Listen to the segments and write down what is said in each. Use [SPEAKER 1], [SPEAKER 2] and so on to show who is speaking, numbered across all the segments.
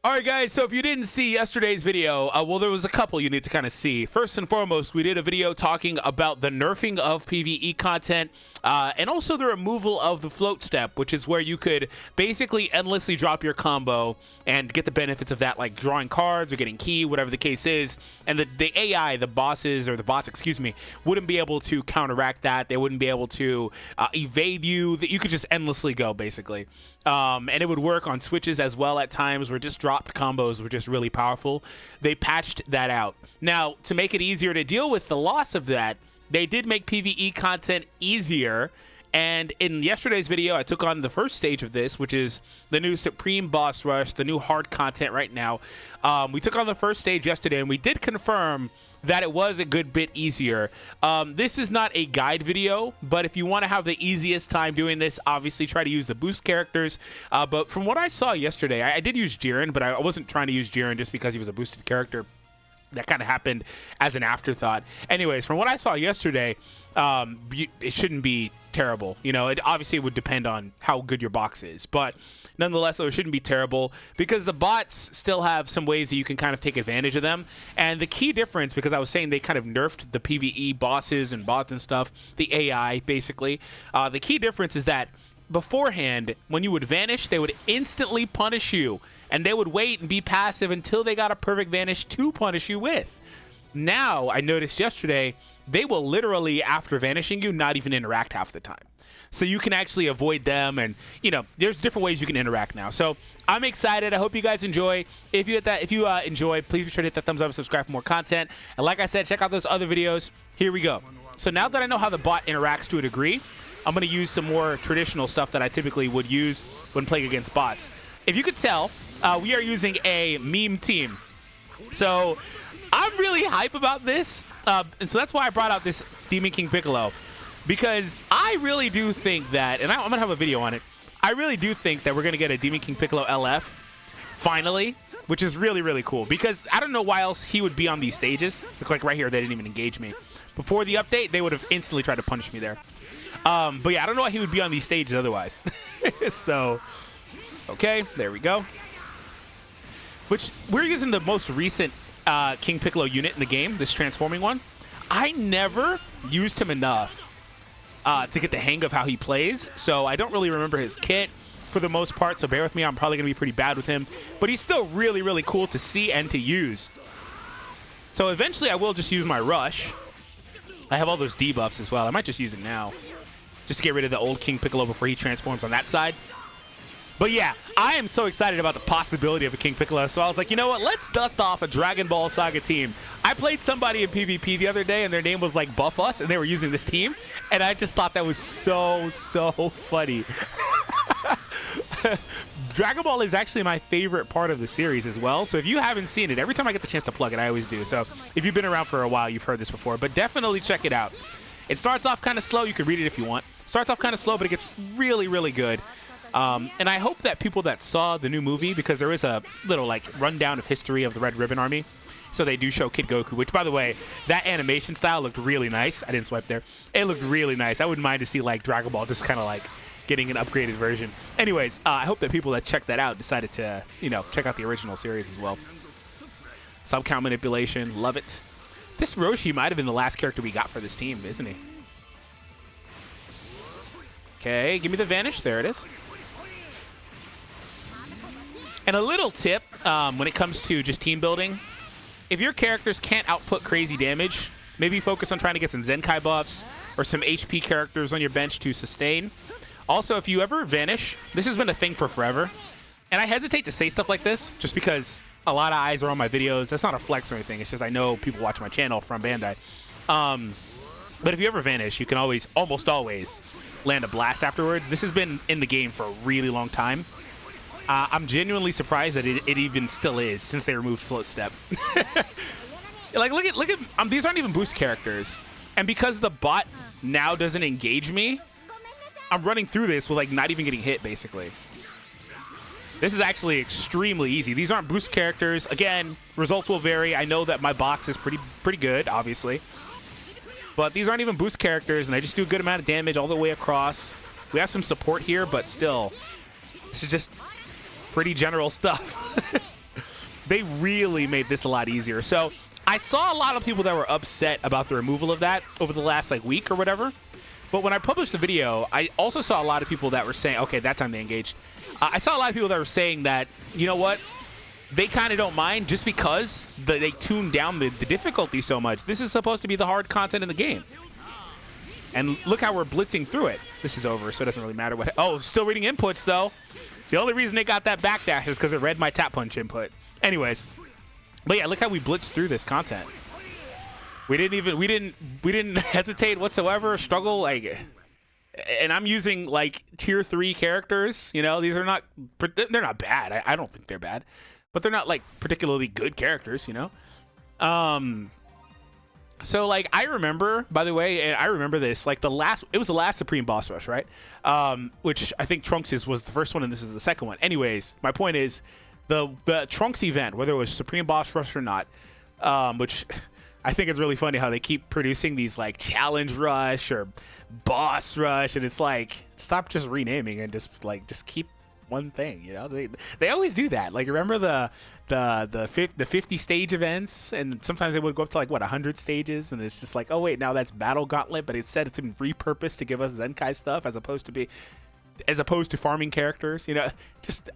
[SPEAKER 1] All right, guys, so if you didn't see yesterday's video, well, there was a couple you need to kind of see. First and foremost, we did a video talking about the nerfing of PvE content and also the removal of the float step, which is where you could basically endlessly drop your combo and get the benefits of that, like drawing cards or getting key, whatever the case is. And the AI, the bosses, or the bots, excuse me, wouldn't be able to counteract that. They wouldn't be able to evade you. You could just endlessly go, basically. And it would work on switches as well at times where just dropped combos were just really powerful. They patched that out. Now, to make it easier to deal with the loss of that, they did make PvE content easier. And in yesterday's video, I took on the first stage of this, which is the new Supreme Boss Rush, the new hard content right now. We took on the first stage yesterday, and we did confirm that it was a good bit easier. This is not a guide video, but if you want to have the easiest time doing this, obviously try to use the boost characters. But from what I saw yesterday, I did use Jiren, but I wasn't trying to use Jiren just because he was a boosted character. That kind of happened as an afterthought. Anyways, from what I saw yesterday, it shouldn't be terrible. You know, it obviously would depend on how good your box is, but nonetheless, though, it shouldn't be terrible because the bots still have some ways that you can kind of take advantage of them. And the key difference, because I was saying they kind of nerfed the PvE bosses and bots and stuff, the AI basically, the key difference is that beforehand, when you would vanish, they would instantly punish you, and they would wait and be passive until they got a perfect vanish to punish you with. Now, I noticed yesterday, they will literally, after vanishing you, not even interact half the time. So you can actually avoid them, and you know, there's different ways you can interact now. So I'm excited. I hope you guys enjoy. If you enjoy, please be sure to hit that thumbs up and subscribe for more content. And like I said, check out those other videos. Here we go. So now that I know how the bot interacts to a degree, I'm going to use some more traditional stuff that I typically would use when playing against bots. If you could tell, we are using a meme team. So I'm really hype about this. And so that's why I brought out this Demon King Piccolo. Because I really do think that, and I'm going to have a video on it, I really do think that we're going to get a Demon King Piccolo LF, finally, which is really, really cool. Because I don't know why else he would be on these stages. Look, like right here, they didn't even engage me. Before the update, they would have instantly tried to punish me there. But yeah, I don't know why he would be on these stages otherwise. So, okay, there we go. Which, we're using the most recent King Piccolo unit in the game, this transforming one. I never used him enough to get the hang of how he plays, so I don't really remember his kit for the most part, so bear with me. I'm probably going to be pretty bad with him, but he's still really, really cool to see and to use. So eventually I will just use my Rush. I have all those debuffs as well. I might just use it now, just to get rid of the old King Piccolo before he transforms on that side. But yeah, I am so excited about the possibility of a King Piccolo, so I was like, you know what, let's dust off a Dragon Ball Saga team. I played somebody in PvP the other day, and their name was like Buff Us, and they were using this team, and I just thought that was so funny. Dragon Ball is actually my favorite part of the series as well, so if you haven't seen it, every time I get the chance to plug it, I always do. So if you've been around for a while, you've heard this before, but definitely check it out. It starts off kind of slow. You can read it if you want. Starts off kind of slow, but it gets really, really good. And I hope that people that saw the new movie, because there is a little like rundown of history of the Red Ribbon Army, so they do show Kid Goku, which by the way, that animation style looked really nice. I didn't swipe there. It looked really nice. I wouldn't mind to see like Dragon Ball just kind of like getting an upgraded version. Anyways, I hope that people that checked that out decided to, you know, check out the original series as well. Sub-count manipulation, love it. This Roshi might have been the last character we got for this team, isn't he? Okay, give me the vanish. There it is. And a little tip when it comes to just team building, if your characters can't output crazy damage, maybe focus on trying to get some Zenkai buffs or some HP characters on your bench to sustain. Also, if you ever vanish, this has been a thing for forever. And I hesitate to say stuff like this just because a lot of eyes are on my videos. That's not a flex or anything. It's just I know people watch my channel from Bandai. But if you ever vanish, you can always, almost always, land a blast afterwards. This has been in the game for a really long time. I'm genuinely surprised that it even still is since they removed float step. Like, look at these aren't even boost characters, and because the bot now doesn't engage me, I'm running through this with like not even getting hit basically. This is actually extremely easy. These aren't boost characters. Again, results will vary. I know that my box is pretty good, obviously, but these aren't even boost characters, and I just do a good amount of damage all the way across. We have some support here, but still, this is just pretty general stuff. They really made this a lot easier. So I saw a lot of people that were upset about the removal of that over the last like week or whatever. But when I published the video, I also saw a lot of people that were saying, okay, that time they engaged. I saw a lot of people that were saying that, you know what? They kind of don't mind just because they tuned down the difficulty so much. This is supposed to be the hard content in the game. And look how we're blitzing through it. This is over, so it doesn't really matter what... Oh, still reading inputs, though. The only reason they got that backdash is because it read my tap punch input. Anyways. But yeah, look how we blitzed through this content. We didn't hesitate whatsoever, struggle, like... And I'm using, like, tier 3 characters. You know, these are not... They're not bad. I don't think they're bad. But they're not, like, particularly good characters, you know? So, like, I remember, by the way, and I remember this, like, it was the last Supreme Boss Rush, right? Which I think Trunks' was the first one and this is the second one. Anyways, my point is, the Trunks event, whether it was Supreme Boss Rush or not, which I think it's really funny how they keep producing these, like, Challenge Rush or Boss Rush, and it's like, stop just renaming and just keep one thing, you know? They always do that. Like, remember the 50 stage events, and sometimes they would go up to like what 100 stages, and it's just like, oh wait, now that's Battle Gauntlet, but it said it's been repurposed to give us Zenkai stuff as opposed to farming characters, you know? Just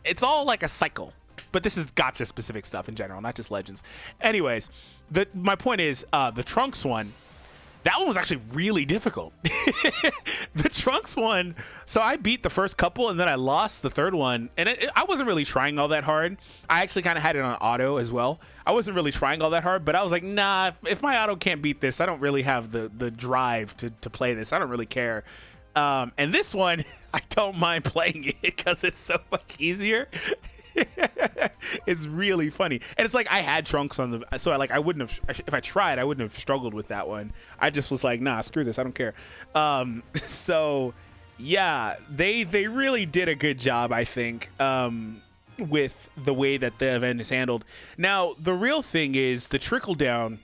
[SPEAKER 1] it's all like a cycle. But this is gacha specific stuff in general, not just Legends. Anyways, my point is the Trunks one. That one was actually really difficult. The Trunks one, so I beat the first couple and then I lost the third one. And I wasn't really trying all that hard. I actually kind of had it on auto as well. I wasn't really trying all that hard, but I was like, nah, if my auto can't beat this, I don't really have the drive to play this. I don't really care. And this one, I don't mind playing it because it's so much easier. It's really funny, and it's like I had Trunks on the, so I wouldn't have, if I tried, I wouldn't have struggled with that one. I just was like, nah, screw this, I don't care. So yeah, they really did a good job, I think, with the way that the event is handled. Now the real thing is the trickle down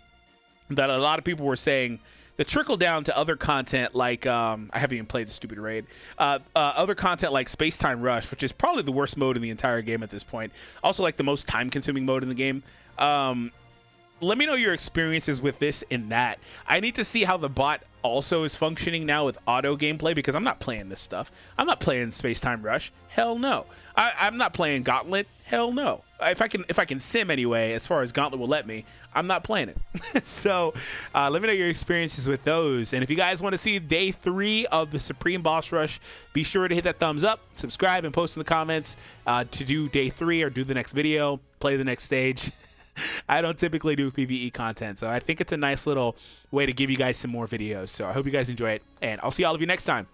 [SPEAKER 1] that a lot of people were saying. The trickle down to other content like, I haven't even played the stupid raid, other content like Space Time Rush, which is probably the worst mode in the entire game at this point. Also like the most time consuming mode in the game. Let me know your experiences with this in that. I need to see how the bot also is functioning now with auto gameplay because I'm not playing this stuff. I'm not playing Space Time Rush. Hell no. I'm not playing Gauntlet. Hell no. If I can sim anyway, as far as Gauntlet will let me, I'm not playing it. So let me know your experiences with those. And if you guys want to see day 3 of the Supreme Boss Rush, be sure to hit that thumbs up, subscribe, and post in the comments to do day 3 or do the next video, play the next stage. I don't typically do PvE content, so I think it's a nice little way to give you guys some more videos. So I hope you guys enjoy it, and I'll see all of you next time.